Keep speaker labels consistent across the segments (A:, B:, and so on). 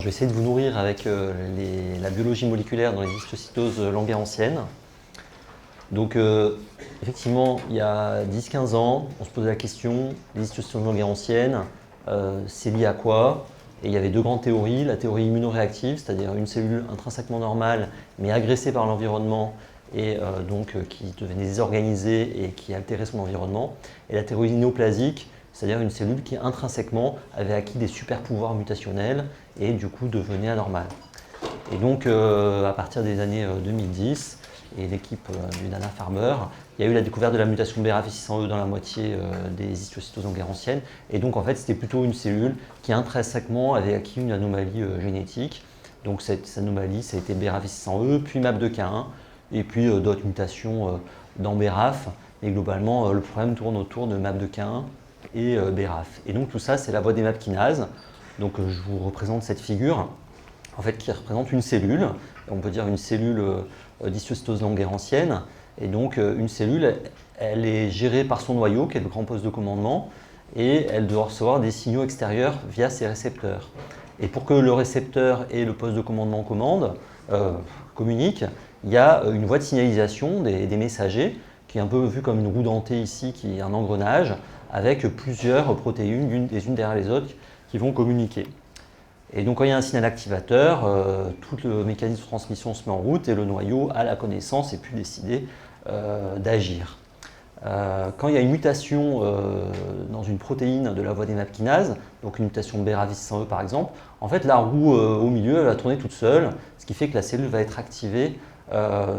A: Je vais essayer de vous nourrir avec la biologie moléculaire dans les histiocytoses langues anciennes. Donc effectivement, il y a 10-15 ans, on se posait la question, les histiocytoses langues anciennes, c'est lié à quoi? Et il y avait deux grandes théories, la théorie immunoréactive, c'est-à-dire une cellule intrinsèquement normale mais agressée par l'environnement et qui devenait désorganisée et qui altérait son environnement, et la théorie néoplasique, c'est-à-dire une cellule qui intrinsèquement avait acquis des super pouvoirs mutationnels et du coup devenait anormale. Et donc à partir des années 2010, et l'équipe du Dana-Farber, il y a eu la découverte de la mutation de BRAF600E dans la moitié des histiocytoses langues anciennes. Et donc en fait c'était plutôt une cellule qui intrinsèquement avait acquis une anomalie génétique. Donc cette anomalie, ça a été BRAF600E, puis MAP2K1, et puis d'autres mutations dans BRAF. Et globalement, le problème tourne autour de MAP2K1 et BRAF. Et donc tout ça, c'est la voie des MAP kinases. Donc je vous représente cette figure, en fait, qui représente une cellule. On peut dire une cellule d'histiocytose langue ancienne. Et donc une cellule, elle est gérée par son noyau, qui est le grand poste de commandement, et elle doit recevoir des signaux extérieurs via ses récepteurs. Et pour que le récepteur et le poste de commandement communiquent, il y a une voie de signalisation des messagers, qui est un peu vue comme une roue dentée ici, qui est un engrenage, avec plusieurs protéines, les unes derrière les autres, qui vont communiquer. Et donc quand il y a un signal activateur, tout le mécanisme de transmission se met en route et le noyau a la connaissance et peut décider d'agir. Quand il y a une mutation dans une protéine de la voie des MAP kinases, donc une mutation de BRAF600E par exemple, en fait la roue au milieu elle va tourner toute seule, ce qui fait que la cellule va être activée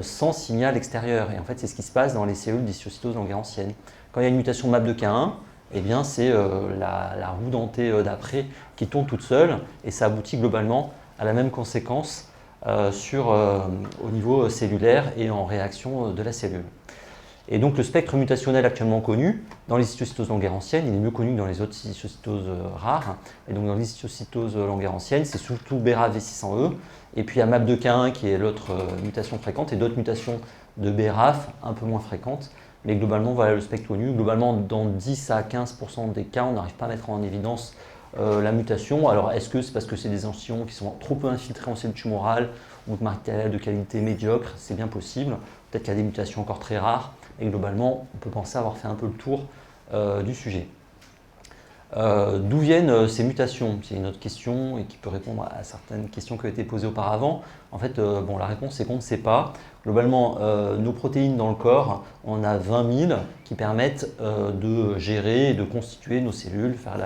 A: sans signal extérieur. Et en fait c'est ce qui se passe dans les cellules d'histiocytose langue ancienne. Quand il y a une mutation de MAP2K1, eh bien c'est la roue dentée d'après qui tourne toute seule et ça aboutit globalement à la même conséquence au niveau cellulaire et en réaction de la cellule. Et donc le spectre mutationnel actuellement connu dans les histiocytoses langue anciennes, il est mieux connu que dans les autres histiocytoses rares. Et donc dans les histiocytoses langue anciennes, c'est surtout BRAF-V600E et puis il y a MAP2K1 qui est l'autre mutation fréquente et d'autres mutations de BRAF un peu moins fréquentes. Mais globalement, voilà le spectre connu. Globalement, dans 10 à 15% des cas, on n'arrive pas à mettre en évidence la mutation. Alors, est-ce que c'est parce que c'est des échantillons qui sont trop peu infiltrés en cellules tumorales ou de matériel de qualité médiocre? C'est bien possible. Peut-être qu'il y a des mutations encore très rares. Et globalement, on peut penser avoir fait un peu le tour du sujet. D'où viennent ces mutations? C'est une autre question et qui peut répondre à certaines questions qui ont été posées auparavant. En fait, la réponse c'est qu'on ne sait pas. Globalement, nos protéines dans le corps, on a 20 000 qui permettent de gérer et de constituer nos cellules, faire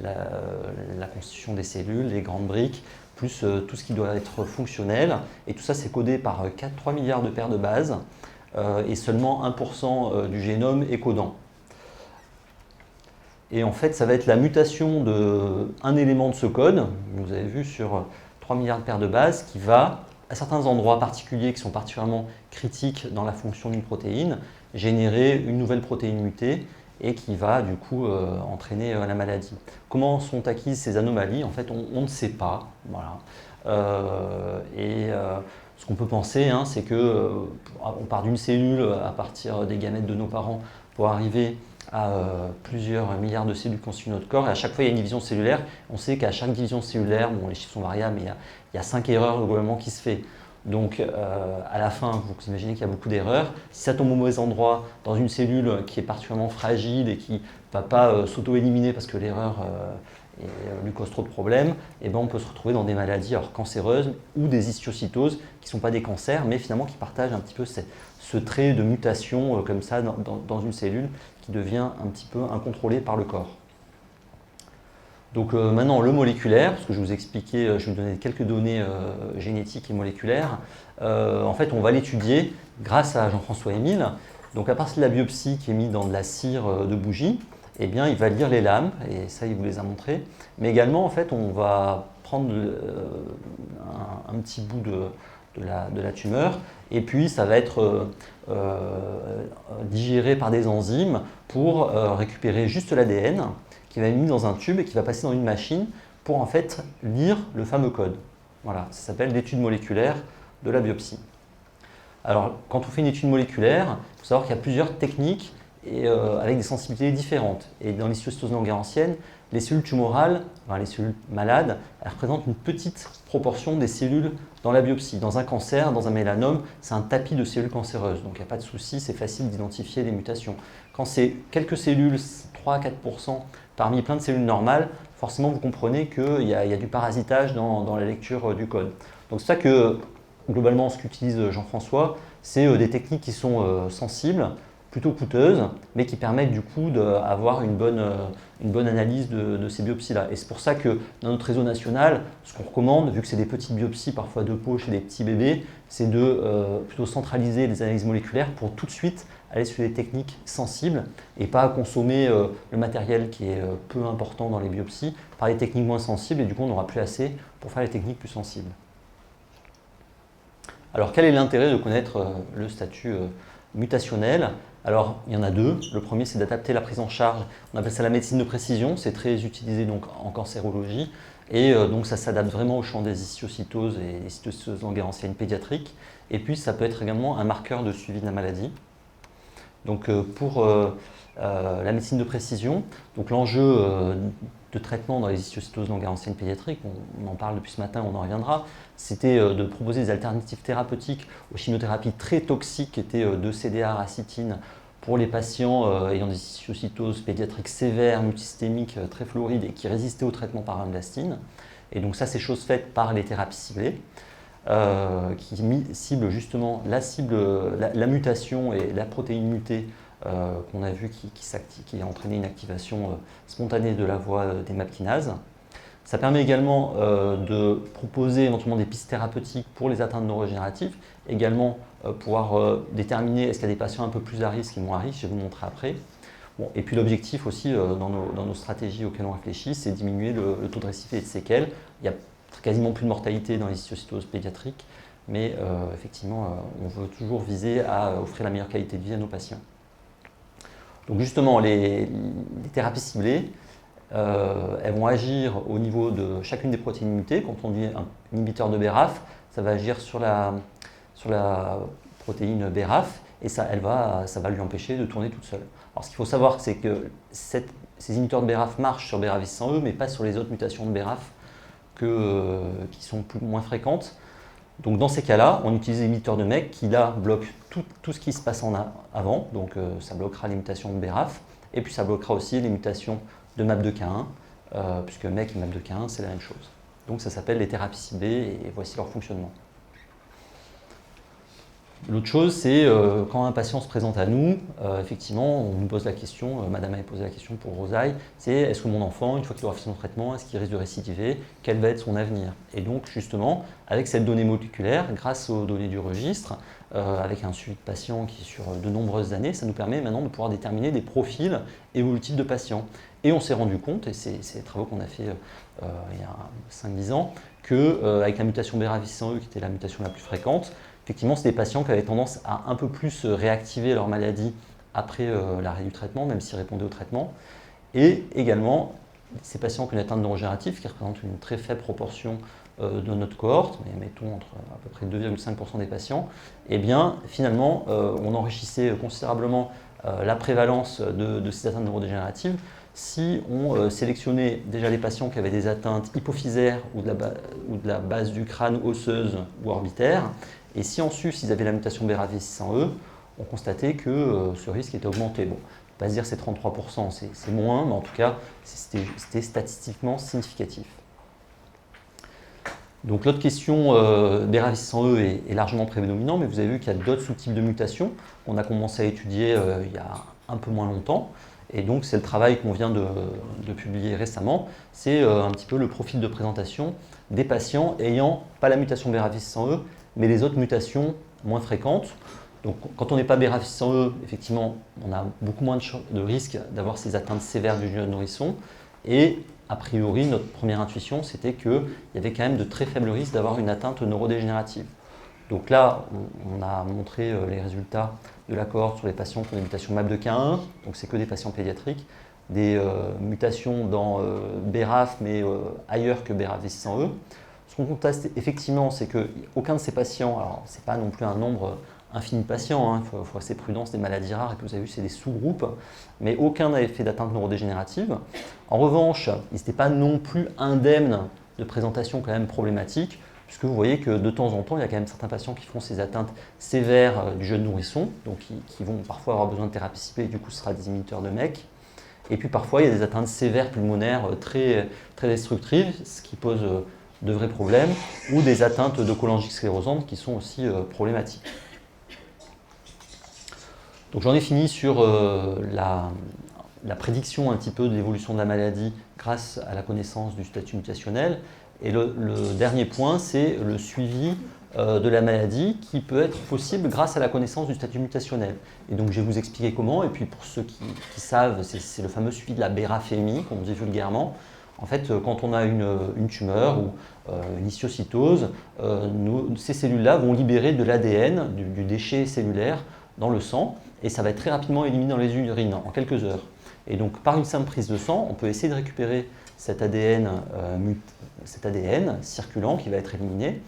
A: la constitution des cellules, les grandes briques, plus tout ce qui doit être fonctionnel. Et tout ça, c'est codé par 3 milliards de paires de bases et seulement 1% du génome est codant. Et en fait, ça va être la mutation d'un élément de ce code, vous avez vu sur 3 milliards de paires de bases, qui va, à certains endroits particuliers qui sont particulièrement critiques dans la fonction d'une protéine, générer une nouvelle protéine mutée et qui va du coup entraîner la maladie. Comment sont acquises ces anomalies? En fait, on ne sait pas. Voilà. Ce qu'on peut penser, c'est qu'on part d'une cellule à partir des gamètes de nos parents pour arriver à plusieurs milliards de cellules constituent notre corps, et à chaque fois il y a une division cellulaire. On sait qu'à chaque division cellulaire, bon, les chiffres sont variables, mais il y a 5 erreurs globalement qui se fait. Donc à la fin, vous imaginez qu'il y a beaucoup d'erreurs. Si ça tombe au mauvais endroit, dans une cellule qui est particulièrement fragile et qui ne va pas s'auto-éliminer parce que l'erreur lui cause trop de problèmes, et ben on peut se retrouver dans des maladies cancéreuses ou des histiocytoses qui ne sont pas des cancers, mais finalement qui partagent un petit peu ce trait de mutation comme ça dans une cellule qui devient un petit peu incontrôlée par le corps. Donc maintenant le moléculaire, parce que je vous expliquais, je vais vous donner quelques données génétiques et moléculaires. En fait, on va l'étudier grâce à Jean-François Émile. Donc à partir de la biopsie qui est mise dans de la cire de bougie, eh bien, il va lire les lames, et ça, il vous les a montrées. Mais également, en fait, on va prendre un petit bout de la tumeur, et puis ça va être digéré par des enzymes pour récupérer juste l'ADN, qui va être mis dans un tube et qui va passer dans une machine pour en fait lire le fameux code. Voilà, ça s'appelle l'étude moléculaire de la biopsie. Alors, quand on fait une étude moléculaire, il faut savoir qu'il y a plusieurs techniques et avec des sensibilités différentes. Et dans l'histiocytose langue ancienne, les cellules tumorales, enfin, les cellules malades, elles représentent une petite proportion des cellules dans la biopsie. Dans un cancer, dans un mélanome, c'est un tapis de cellules cancéreuses, donc il n'y a pas de souci, c'est facile d'identifier les mutations. Quand c'est quelques cellules, 3-4% parmi plein de cellules normales, forcément vous comprenez qu'il y a du parasitage dans la lecture du code. Donc c'est ça que globalement ce qu'utilise Jean-François, c'est des techniques qui sont sensibles, plutôt coûteuses, mais qui permettent du coup d'avoir une bonne analyse de ces biopsies-là. Et c'est pour ça que dans notre réseau national, ce qu'on recommande, vu que c'est des petites biopsies parfois de peau chez des petits bébés, c'est de plutôt centraliser les analyses moléculaires pour tout de suite aller sur les techniques sensibles et pas consommer le matériel qui est peu important dans les biopsies par les techniques moins sensibles, et du coup on n'aura plus assez pour faire les techniques plus sensibles. Alors quel est l'intérêt de connaître le statut mutationnel? Alors, il y en a deux. Le premier, c'est d'adapter la prise en charge. On appelle ça la médecine de précision. C'est très utilisé donc, en cancérologie. Et donc, ça s'adapte vraiment au champ des histiocytoses et des histiocytoses langerhans pédiatriques. Et puis, ça peut être également un marqueur de suivi de la maladie. Donc, pour la médecine de précision, donc l'enjeu de traitement dans les histiocytoses langerhans pédiatriques, on en parle depuis ce matin, on en reviendra, c'était de proposer des alternatives thérapeutiques aux chimiothérapies très toxiques qui étaient de CDA, racitine, pour les patients ayant des histiocytoses pédiatriques sévères, multisystémiques, très florides et qui résistaient au traitement par vinblastine. Et donc ça, c'est chose faite par les thérapies ciblées, qui ciblent justement la mutation et la protéine mutée qu'on a vu qui a entraîné une activation spontanée de la voie des MAP kinases. Ça permet également de proposer éventuellement des pistes thérapeutiques pour les atteintes neurodégénératives, également pouvoir déterminer est-ce qu'il y a des patients un peu plus à risque et moins à risque, je vais vous montrer après. Bon, et puis l'objectif aussi dans nos stratégies auxquelles on réfléchit, c'est diminuer le taux de récidive et de séquelles. Il y a quasiment plus de mortalité dans les histiocytoses pédiatriques, mais effectivement, on veut toujours viser à offrir la meilleure qualité de vie à nos patients. Donc justement, les thérapies ciblées, elles vont agir au niveau de chacune des protéines mutées. Quand on dit un inhibiteur de BRAF, ça va agir sur la protéine BRAF et ça va lui empêcher de tourner toute seule. Alors ce qu'il faut savoir, c'est que ces inhibiteurs de BRAF marchent sur BRAF-V600E, mais pas sur les autres mutations de BRAF qui sont moins fréquentes. Donc dans ces cas-là, on utilise des inhibiteurs de MEK qui là bloquent tout ce qui se passe avant, donc ça bloquera les mutations de BRAF, et puis ça bloquera aussi les mutations de MAP2K1, puisque MEK et MAP2K1 c'est la même chose. Donc ça s'appelle les thérapies ciblées et voici leur fonctionnement. L'autre chose, c'est quand un patient se présente à nous, effectivement, on nous pose la question, madame avait posé la question pour Rosaille, c'est est-ce que mon enfant, une fois qu'il aura fait son traitement, est-ce qu'il risque de récidiver? Quel va être son avenir? Et donc, justement, avec cette donnée moléculaire, grâce aux données du registre, avec un suivi de patients qui est sur de nombreuses années, ça nous permet maintenant de pouvoir déterminer des profils évolutifs de patients. Et on s'est rendu compte, et c'est les travaux qu'on a fait il y a 5-10 ans, qu'avec la mutation BRAF-V600E, qui était la mutation la plus fréquente, effectivement, c'est des patients qui avaient tendance à un peu plus réactiver leur maladie après l'arrêt du traitement, même s'ils répondaient au traitement. Et également, ces patients qui ont une atteinte neurodégénérative, qui représentent une très faible proportion de notre cohorte, mais mettons entre à peu près 2,5% des patients, eh bien, finalement, on enrichissait considérablement la prévalence de ces atteintes neurodégénératives si on sélectionnait déjà les patients qui avaient des atteintes hypophysaires ou de la base du crâne osseuse ou orbitaire. Et si en sus, ils avaient la mutation BRAF-V600E, on constatait que ce risque était augmenté. Bon, on ne peut pas se dire que c'est 33%, c'est moins, mais en tout cas, c'était statistiquement significatif. Donc l'autre question, BRAF-V600E est largement prédominant, mais vous avez vu qu'il y a d'autres sous-types de mutations qu'on a commencé à étudier il y a un peu moins longtemps. Et donc c'est le travail qu'on vient de publier récemment, c'est un petit peu le profil de présentation des patients ayant pas la mutation BRAF-V600E, mais les autres mutations moins fréquentes. Donc quand on n'est pas BRAF-V600E, effectivement, on a beaucoup moins de risques d'avoir ces atteintes sévères du jeune nourrisson. Et a priori, notre première intuition, c'était qu'il y avait quand même de très faibles risques d'avoir une atteinte neurodégénérative. Donc là, on a montré les résultats de la cohorte sur les patients qui ont des mutations MAP2K1, donc c'est que des patients pédiatriques, des mutations dans BRAF, mais ailleurs que BRAF-V600E. Ce qu'on constate effectivement, c'est qu'aucun de ces patients, alors ce n'est pas non plus un nombre infini de patients, il faut rester prudent, c'est des maladies rares, et puis vous avez vu, c'est des sous-groupes, mais aucun n'avait fait d'atteinte neurodégénérative. En revanche, ils n'étaient pas non plus indemnes de présentation quand même problématiques, puisque vous voyez que de temps en temps, il y a quand même certains patients qui font ces atteintes sévères du jeune nourrisson, donc qui vont parfois avoir besoin de thérapie ciblée, et du coup, ce sera des inhibiteurs de MEK. Et puis parfois, il y a des atteintes sévères pulmonaires très, très destructives, ce qui pose de vrais problèmes, ou des atteintes de cholangique sclérosante qui sont aussi problématiques. Donc j'en ai fini sur la prédiction un petit peu de l'évolution de la maladie grâce à la connaissance du statut mutationnel. Et le dernier point, c'est le suivi de la maladie qui peut être possible grâce à la connaissance du statut mutationnel. Et donc je vais vous expliquer comment, et puis pour ceux qui savent, c'est le fameux suivi de la béraphémie, qu'on dit vulgairement. En fait, quand on a une tumeur ou une histiocytose, ces cellules-là vont libérer de l'ADN, du déchet cellulaire, dans le sang, et ça va être très rapidement éliminé dans les urines, en quelques heures. Et donc, par une simple prise de sang, on peut essayer de récupérer cet ADN circulant qui va être éliminé,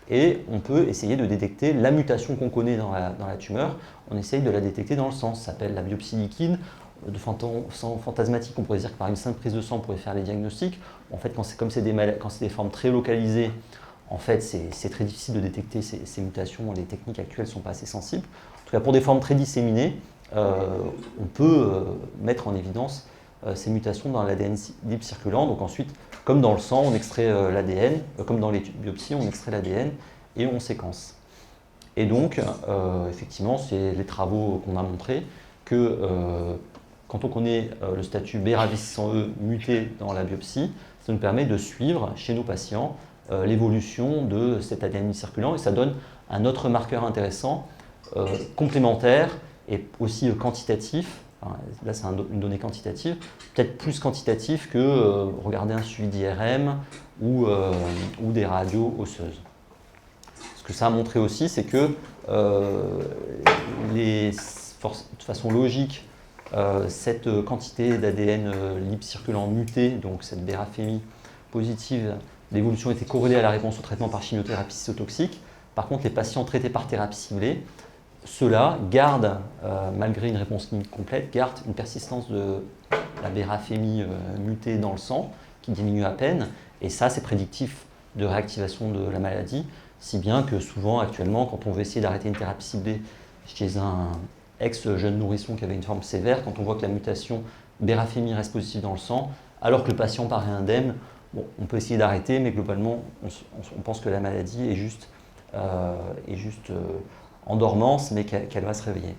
A: et on peut essayer de détecter la mutation qu'on connaît dans la tumeur. On essaye de la détecter dans le sang, ça s'appelle la biopsie liquide. De sang fantasmatique, on pourrait dire que par une simple prise de sang, on pourrait faire les diagnostics. En fait, quand c'est des formes très localisées, en fait, c'est très difficile de détecter ces mutations. Les techniques actuelles ne sont pas assez sensibles. En tout cas, pour des formes très disséminées, on peut mettre en évidence ces mutations dans l'ADN libre circulant. Donc ensuite, comme dans le sang, on extrait l'ADN, comme dans les biopsies, on extrait l'ADN et on séquence. Et donc, effectivement, c'est les travaux qu'on a montrés que quand on connaît le statut BRAF600E muté dans la biopsie, ça nous permet de suivre chez nos patients l'évolution de cet ADN circulant, et ça donne un autre marqueur intéressant, complémentaire et aussi quantitatif. Enfin, là, c'est une donnée quantitative, peut-être plus quantitatif que regarder un suivi d'IRM ou des radios osseuses. Ce que ça a montré aussi, c'est que de façon logique, cette quantité d'ADN libre circulant muté, donc cette béraphémie positive, l'évolution était corrélée à la réponse au traitement par chimiothérapie cytotoxique. Par contre, les patients traités par thérapie ciblée, ceux-là gardent, malgré une réponse clinique complète, gardent une persistance de la béraphémie mutée dans le sang qui diminue à peine. Et ça, c'est prédictif de réactivation de la maladie, si bien que souvent, actuellement, quand on veut essayer d'arrêter une thérapie ciblée chez un ex-jeune nourrisson qui avait une forme sévère, quand on voit que la mutation béraphémie reste positive dans le sang, alors que le patient paraît indemne, bon, on peut essayer d'arrêter, mais globalement, on pense que la maladie est juste en dormance, mais qu'elle va se réveiller.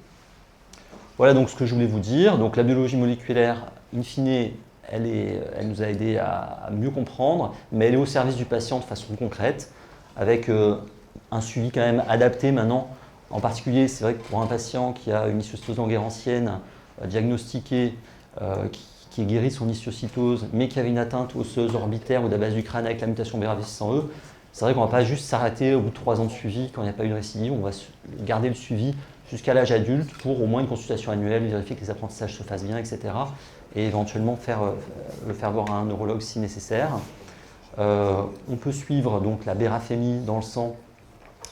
A: Voilà donc ce que je voulais vous dire. Donc la biologie moléculaire, in fine, elle nous a aidé à mieux comprendre, mais elle est au service du patient de façon concrète, avec un suivi quand même adapté maintenant. En particulier, c'est vrai que pour un patient qui a une histiocytose langerhansienne diagnostiquée, qui est guéri de son histiocytose, mais qui avait une atteinte osseuse orbitaire ou de la base du crâne avec la mutation BRAF600E, c'est vrai qu'on ne va pas juste s'arrêter au bout de 3 ans de suivi quand il n'y a pas eu de récidive, on va garder le suivi jusqu'à l'âge adulte pour au moins une consultation annuelle, vérifier que les apprentissages se fassent bien, etc. Et éventuellement le faire voir à un neurologue si nécessaire. On peut suivre donc la béraphémie dans le sang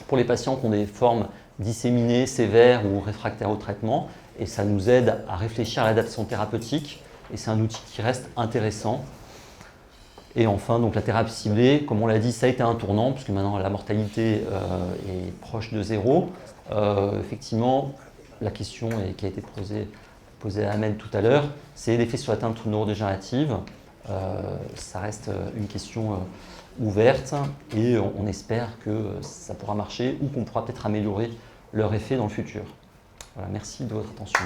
A: pour les patients qui ont des formes disséminées, sévères ou réfractaires au traitement, et ça nous aide à réfléchir à l'adaptation thérapeutique, et c'est un outil qui reste intéressant. Et enfin, donc la thérapie ciblée, comme on l'a dit, ça a été un tournant, puisque maintenant la mortalité est proche de 0. Effectivement, la question qui a été posée à Ahmed tout à l'heure, c'est l'effet sur l'atteinte neurodégénérative. Ça reste une question ouverte, et on espère que ça pourra marcher, ou qu'on pourra peut-être améliorer leur effet dans le futur. Voilà, merci de votre attention.